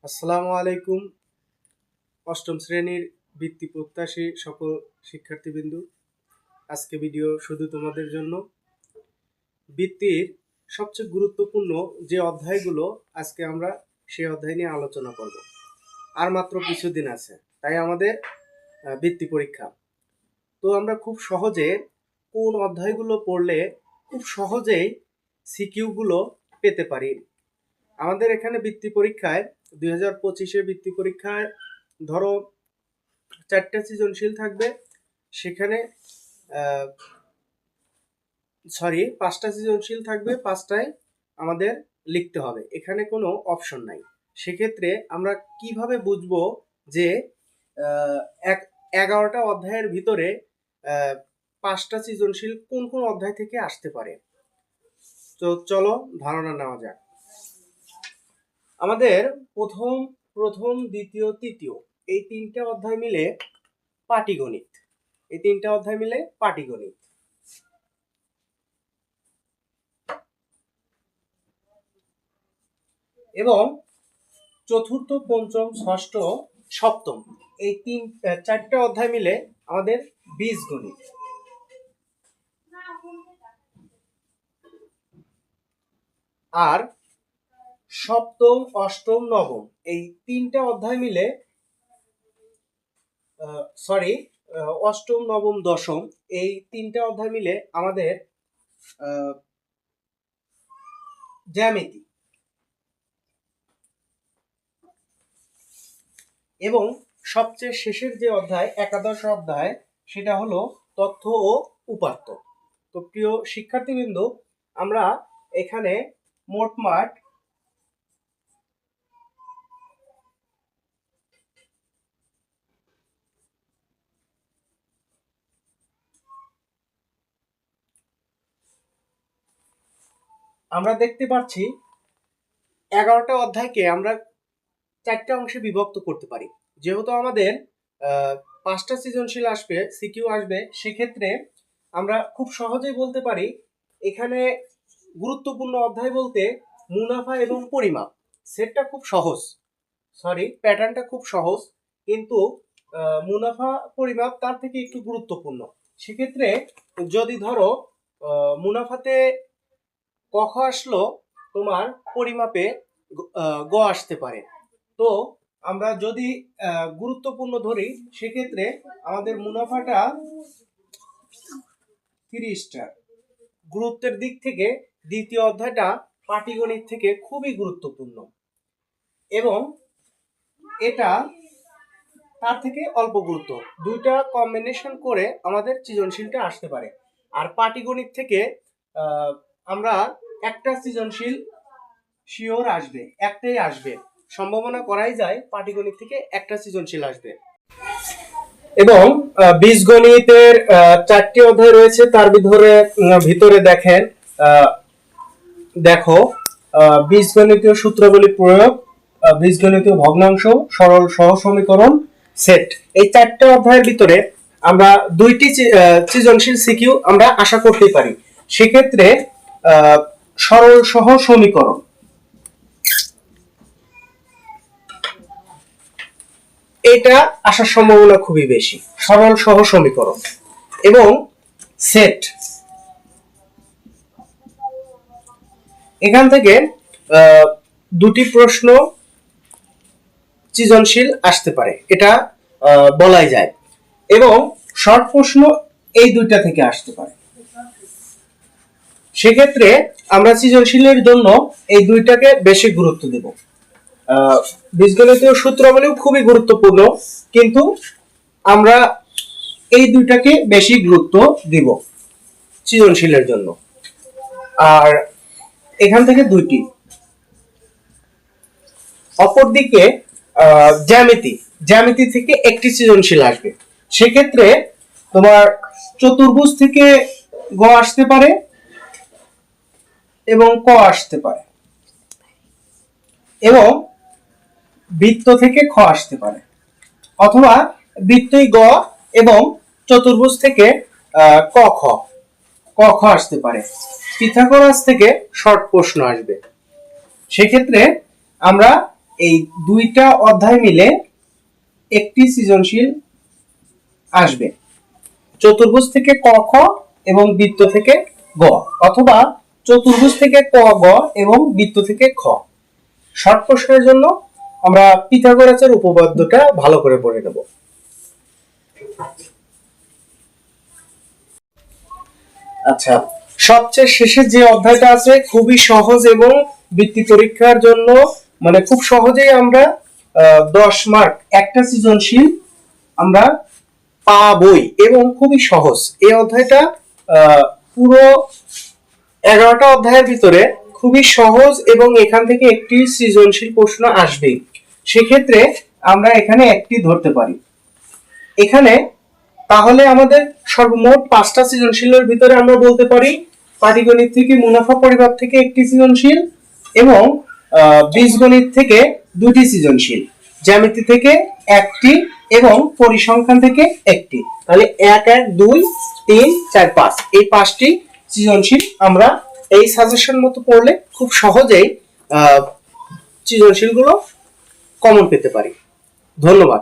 আসসালামু আলাইকুম। অষ্টম শ্রেণীর বৃত্তি প্রত্যাশী সকল শিক্ষার্থীবৃন্দু, আজকে ভিডিও শুধু তোমাদের জন্য। বৃত্তির সবচেয়ে গুরুত্বপূর্ণ যে অধ্যায়গুলো, আজকে আমরা সেই অধ্যায় নিয়ে আলোচনা করব। আর মাত্র কিছুদিন আছে, তাই আমাদের বৃত্তি পরীক্ষা। তো আমরা খুব সহজে কোন অধ্যায়গুলো পড়লে খুব সহজেই সিকিউগুলো পেতে পারি। আমাদের এখানে বৃত্তি পরীক্ষায় 2025-এ বৃত্তি পরীক্ষায় ধরো 4টা সৃজনশীল থাকবে, সেখানে 5টা সৃজনশীল থাকবে, 5টায় আমাদের লিখতে হবে, এখানে কোনো অপশন নাই। সেক্ষেত্রে আমরা কিভাবে বুঝবো যে 11টা অধ্যায়ের ভিতরে 5টা সৃজনশীল কোন কোন অধ্যায় থেকে আসতে পারে? তো চলো ধারণা নেওয়া যাক। আমাদের প্রথম দ্বিতীয় তৃতীয় এই 3টে অধ্যায় মিলে পাটিগণিত। এবং চতুর্থ, পঞ্চম, ষষ্ঠ, সপ্তম এই 4টে অধ্যায় মিলে আমাদের বীজগণিত। আর সপ্তম, অষ্টম, নবম এই 3টে অধ্যায় মিলে অষ্টম, নবম, দশম এই 3টে অধ্যায় মিলে আমাদের জ্যামিতি। এবং সবচেয়ে শেষের যে অধ্যায়, একাদশ অধ্যায়, সেটা হলো তথ্য ও উপাত্ত। তো প্রিয় শিক্ষার্থীবৃন্দ, আমরা এখানে মোটমাট আমরা দেখতে পাচ্ছি 11টা অধ্যায়কে আমরা 4টে অংশে বিভক্ত করতে পারি। যেহেতু আমাদের 5টা সৃজনশীল আসবে, সিকিউ আসবে, সেক্ষেত্রে আমরা খুব সহজেই বলতে পারি এখানে গুরুত্বপূর্ণ অধ্যায় বলতে মুনাফা এবং পরিমাপ। সেটটা খুব সহজ, প্যাটার্নটা খুব সহজ, কিন্তু মুনাফা পরিমাপ তার থেকে একটু গুরুত্বপূর্ণ। সেক্ষেত্রে যদি ধরো মুনাফাতে ক খ আসলো, তোমার পরিমাপে গ আসতে পারে। তো আমরা যদি গুরুত্বপূর্ণ ধরি, সেক্ষেত্রে আমাদের মুনাফাটা 30টা। গুরুত্বের দিক থেকে দ্বিতীয় অধ্যায়টা পাটিগণিত থেকে খুবই গুরুত্বপূর্ণ, এবং এটা তার থেকে অল্প গুরুত্ব। দুইটা কম্বিনেশন করে আমাদের সৃজনশীলটা আসতে পারে। আর পাটিগণিত থেকে আমরা একটা সৃজনশীল শিওর আসবে, একটাই আসবে, সম্ভাবনা করাই যায় পাটিগণিত থেকে একটা সৃজনশীল আসবে। এবং বীজগণিতের 4টি অধ্যায় রয়েছে, তার ভিতরে দেখো বীজগণিতীয় সূত্রাবলী প্রয়োগ, বীজগণিতীয় ভগ্নাংশ, সরল সহ সমীকরণ, সেট, এই 4টে অধ্যায়ের ভিতরে আমরা 2টি সৃজনশীল সিকিউ আমরা আশা করতে পারি। সেক্ষেত্রে সরল সহ সমীকরণ, এটা আসার সম্ভাবনা খুবই বেশি, সরল সহ সমীকরণ। এবং সেট, এখান থেকে 2টি প্রশ্ন সৃজনশীল আসতে পারে, এটা বলাই যায়। এবং শর্ট প্রশ্ন এই 2টা থেকে আসতে পারে। সেক্ষেত্রে আমরা সৃজনশীলের জন্য এই 2টাকে বেশি গুরুত্ব দেব। বীজগণিতীয় সূত্রাবলীও খুবই গুরুত্বপূর্ণ, কিন্তু আমরা এই 2টাকে বেশি গুরুত্ব দিব সৃজনশীলের জন্য। আর এখান থেকে 2টি। অপরদিকে জ্যামিতি থেকে একটি সৃজনশীল আসবে। সেক্ষেত্রে তোমার চতুর্ভুজ থেকে গ আসতে পারে এবং ক আসতে পারে, এবং বৃত্ত থেকে খ আসতে পারে, অথবা বৃত্তই গ এবং চতুর্ভুজ থেকে ক খ আসতে পারে। পিথাগোরাস থেকে শর্ট প্রশ্ন আসবে। সেক্ষেত্রে আমরা এই দুইটা অধ্যায় মিলে একটি সৃজনশীল আসবে, চতুর্ভুজ থেকে ক খ এবং বৃত্ত থেকে গ, অথবা চতুর্ভুজ থেকে ক গ এবং বৃত্ত থেকে খ। শর্ট প্রশ্নের জন্য আমরা পিথাগোরাসের উপপাদ্যটা ভালো করে পড়ে নেব। আচ্ছা, সবচেয়ে শেষে যে অধ্যায়টা আছে খুবই সহজ এবং বৃত্তি পরীক্ষার জন্য মানে খুব সহজেই আমরা 10 মার্ক একটা সৃজনশীল আমরা পাবই এবং খুবই সহজ। এই অধ্যায়টা পুরো 11টা অধ্যায়ের ভিতরে খুবই সহজ এবং এখান থেকে একটি সৃজনশীল প্রশ্ন আসবে। সেক্ষেত্রে আমরা এখানে একটি ধরতে পারি। এখানে তাহলে আমাদের সর্বমোট 5টা সৃজনশীলের ভিতরে আমরা বলতে পারি পাটিগণিত থেকে মুনাফা পরিমাপ থেকে একটি সৃজনশীল এবং বীজগণিত থেকে দুটি সৃজনশীল, জ্যামিতি থেকে একটি এবং পরিসংখ্যান থেকে একটি। তাহলে 1 1 2 3 4 5 এই 5টি সৃজনশীল আমরা এই সাজেশন মতো পড়লে খুব সহজেই সৃজনশীলগুলো কমন পেতে পারি। ধন্যবাদ।